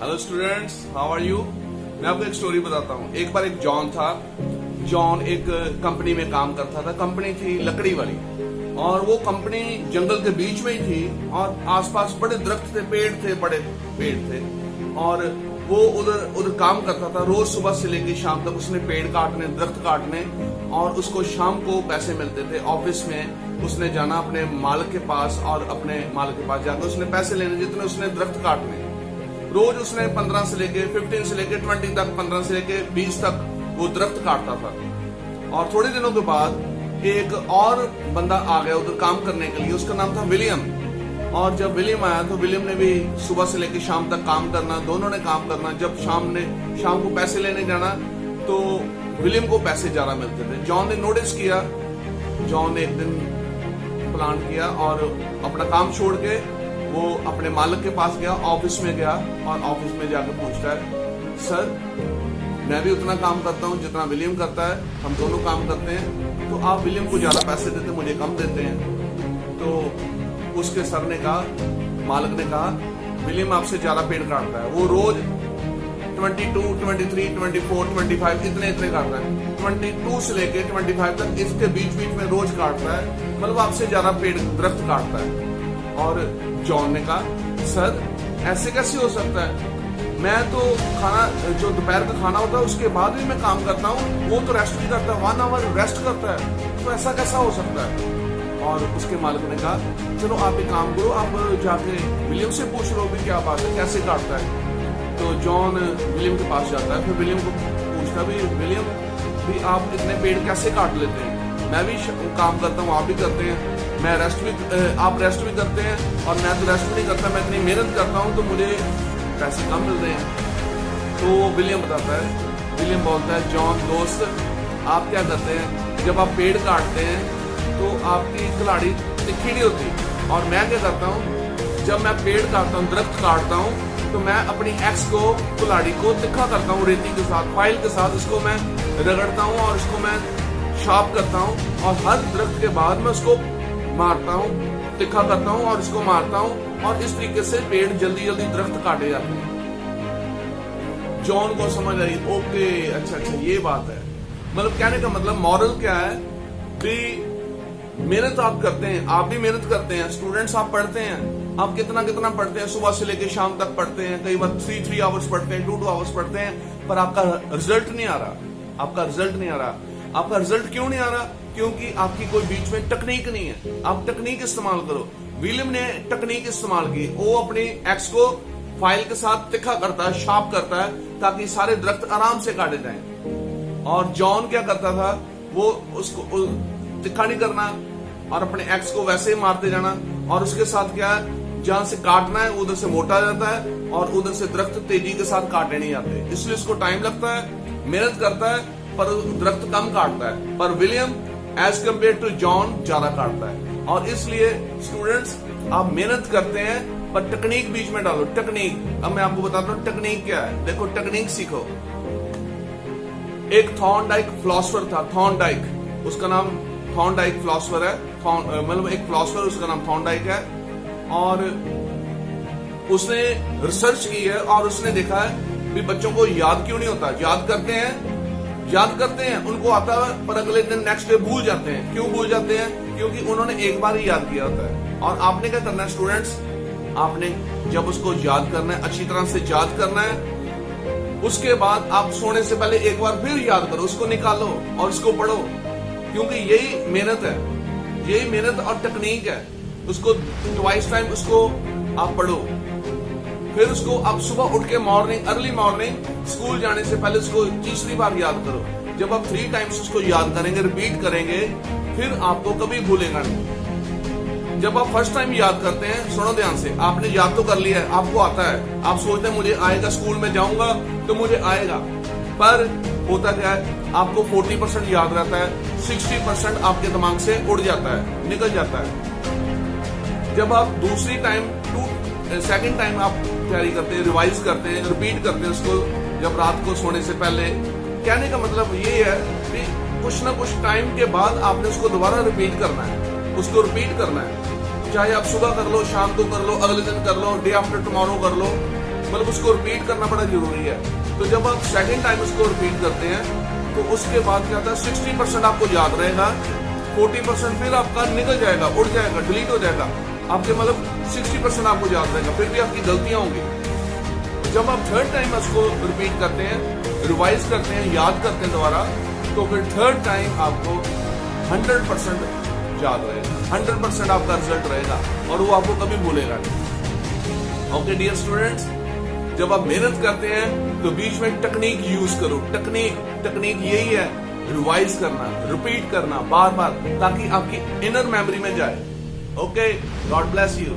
Hello students, how are you. मैं आपको एक स्टोरी बताता हूँ। एक बार एक जॉन था। जॉन एक कंपनी में काम करता था। कंपनी थी लकड़ी वाली और वो कंपनी जंगल के बीच में ही थी और आसपास बड़े दरख्त थे, पेड़ थे, बड़े पेड़ थे और वो उधर काम करता था। रोज सुबह से लेकर शाम तक उसने पेड़ काटने, दरख्त काटने और उसको शाम को पैसे मिलते थे। ऑफिस में उसने जाना अपने मालिक के पास और अपने मालिक के पास जाकर उसने पैसे लेने जितने उसने दरख्त काटने। रोज उसने 15 से लेके 15 से लेके 20 तक, 15 से लेके 20 तक वो दरख्त काटता था। और थोड़े दिनों के बाद एक और बंदा आ गया उधर काम करने के लिए। उसका नाम था विलियम। और जब विलियम आया तो विलियम ने भी सुबह से लेके शाम तक काम करना, दोनों ने काम करना। जब शाम को पैसे लेने जाना तो विलियम को पैसे ज्यादा मिलते थे। जॉन ने नोटिस किया। जॉन ने एक दिन प्लान किया और अपना काम छोड़ के वो अपने मालिक के पास गया, ऑफिस में गया और ऑफिस में जाकर पूछता है, सर मैं भी उतना काम करता हूँ जितना विलियम करता है, हम दोनों काम करते हैं, तो आप विलियम को ज्यादा पैसे देते, मुझे कम देते हैं। तो उसके सर ने कहा, मालिक ने कहा, विलियम आपसे ज्यादा पेड़ काटता है। वो रोज 22, 23, 24, 25 इतने काटता है। 22 से लेके 25 तक इसके बीच में रोज काटता है। मतलब आपसे ज्यादा पेड़ दरख्त काटता है। और जॉन ने कहा, सर ऐसे कैसे हो सकता है, मैं तो खाना जो दोपहर का खाना होता है उसके बाद भी मैं काम करता हूँ, वो तो रेस्ट भी करता है, 1 आवर रेस्ट करता है, तो ऐसा कैसा हो सकता है। और उसके मालिक ने कहा, चलो आप एक काम करो, आप जाके विलियम से पूछ लो भी क्या बात है, कैसे काटता है। तो जॉन विलियम के पास जाता है। फिर विलियम को पूछता भी, विलियम भी आप इतने पेड़ कैसे काट लेते हैं, मैं भी काम करता हूँ, आप भी करते हैं, मैं आप रेस्ट भी करते हैं और मैं तो रेस्ट भी नहीं करता, मैं इतनी मेहनत करता हूँ तो मुझे पैसे कम मिल रहे हैं। तो विलियम बताता है, विलियम बोलता है, जॉन दोस्त आप क्या करते हैं, जब आप पेड़ काटते हैं तो आपकी कुल्हाड़ी तिखी नहीं होती, और मैं क्या करता हूँ, जब मैं पेड़ काटता हूँ, दरख्त काटता हूँ, तो मैं अपनी एक्स को, कुल्हाड़ी को तिखा करता हूँ रेती के साथ, फाइल के साथ उसको मैं रगड़ता हूँ और उसको मैं शार्प करता हूँ और हर दरख्त के बाद मैं उसको मारता हूँ, तिखा करता हूँ और इसको मारता हूँ और इस तरीके से पेड़ जल्दी दरख्त काटे जाते हैं। जॉन को समझ आई, ओके अच्छा ये बात है। मतलब कहने का मतलब मॉरल क्या है कि मेहनत आप करते हैं, आप भी मेहनत करते हैं। स्टूडेंट्स आप पढ़ते हैं, आप कितना पढ़ते हैं, सुबह से लेकर शाम तक पढ़ते हैं, कई बार 3 आवर्स पढ़ते हैं, 2 आवर्स पढ़ते हैं, पर आपका रिजल्ट नहीं आ रहा। आपका रिजल्ट नहीं आ रहा। आपका रिजल्ट क्यों नहीं आ रहा? क्योंकि आपकी कोई बीच में टेक्निक नहीं है। आप टेक्निक इस्तेमाल करो। विलियम ने टेक्निक इस्तेमाल की। वो अपनी एक्स को फाइल के साथ तिखा करता है, शार्प करता है, ताकि सारे दरख्त आराम से काटे जाएं। और जॉन क्या करता था, वो उसको तिखा नहीं करना और अपने एक्स को वैसे ही मारते जाना। और उसके साथ क्या है, जहां से काटना है उधर से मोटा जाता है और उधर से दरख्त तेजी के साथ काटे नहीं जाते। इसलिए उसको टाइम लगता है, मेहनत करता है, पर दरख्त कम काटता है। पर William as compare to John ज्यादा काटता है। और इसलिए स्टूडेंट्स आप मेहनत करते हैं पर टेक्निक बीच में डालो। टेक्निक, अब मैं आपको बताता हूँ टेक्निक क्या है। देखो टेक्निक सीखो। एक थॉर्नडाइक फिलोसोफर था, थॉर्नडाइक, उसका नाम थॉर्नडाइक फिलोसोफर है। मतलब एक फिलोसोफर, उसका नाम थॉर्नडाइक है। और उसने रिसर्च की है और उसने देखा है भी बच्चों को याद क्यों नहीं होता। याद करते हैं, उनको आता है, पर अगले दिन नेक्स्ट डे भूल जाते हैं। क्यों भूल जाते हैं? क्योंकि उन्होंने एक बार ही याद किया होता है। और आपने क्या करना है स्टूडेंट्स, आपने जब उसको याद करना है, अच्छी तरह से याद करना है, उसके बाद आप सोने से पहले एक बार फिर याद करो, उसको निकालो और उसको पढ़ो। क्योंकि यही मेहनत है, यही मेहनत और टेक्निक है। उसको ट्वाइस टाइम उसको आप पढ़ो। फिर उसको आप सुबह उठ के अर्ली मॉर्निंग स्कूल जाने से पहले उसको तीसरी बार याद करो। जब आप 3 टाइम्स उसको याद करेंगे, रिपीट करेंगे, फिर आपको कभी भूलेगा नहीं। जब आप फर्स्ट टाइम याद करते हैं, सुनो ध्यान से, आपने याद तो कर लिया है, आपको आता है, आप सोचते हैं मुझे आएगा, स्कूल में जाऊंगा तो मुझे आएगा, पर होता क्या है, आपको 40% याद रहता है, 60% आपके दिमाग से उड़ जाता है, निकल जाता है। जब आप दूसरी टाइम सेकंड टाइम आप तैयारी करते हैं, रिवाइज करते हैं, रिपीट करते हैं उसको, जब रात को सोने से पहले। कहने का मतलब ये है कि कुछ ना कुछ टाइम के बाद आपने उसको दोबारा रिपीट करना है, उसको रिपीट करना है। चाहे आप सुबह कर लो, शाम को कर लो, अगले दिन कर लो, डे आफ्टर टुमारो कर लो, मतलब उसको रिपीट करना बड़ा जरूरी है। तो जब आप सेकंड टाइम उसको रिपीट करते हैं तो उसके बाद क्या होता है, 60% आपको याद रहेगा, 40% फिर आपका निकल जाएगा, उड़ जाएगा, डिलीट हो जाएगा। आपके मतलब 60% आपको याद रहेगा, फिर भी आपकी गलतियां होंगी। जब आप थर्ड टाइम उसको रिपीट करते हैं, रिवाइज करते हैं, याद करते हैं दोबारा, तो फिर थर्ड टाइम आपको 100% याद रहेगा, 100% आपका रिजल्ट रहेगा और वो आपको कभी भूलेगा नहीं। ओके डियर स्टूडेंट्स, जब आप मेहनत करते हैं तो बीच में टेक्निक यूज करो। टेक्निक यही है, रिवाइज करना, रिपीट करना बार बार, ताकि आपकी इनर मेमोरी में जाए। Okay, God bless you.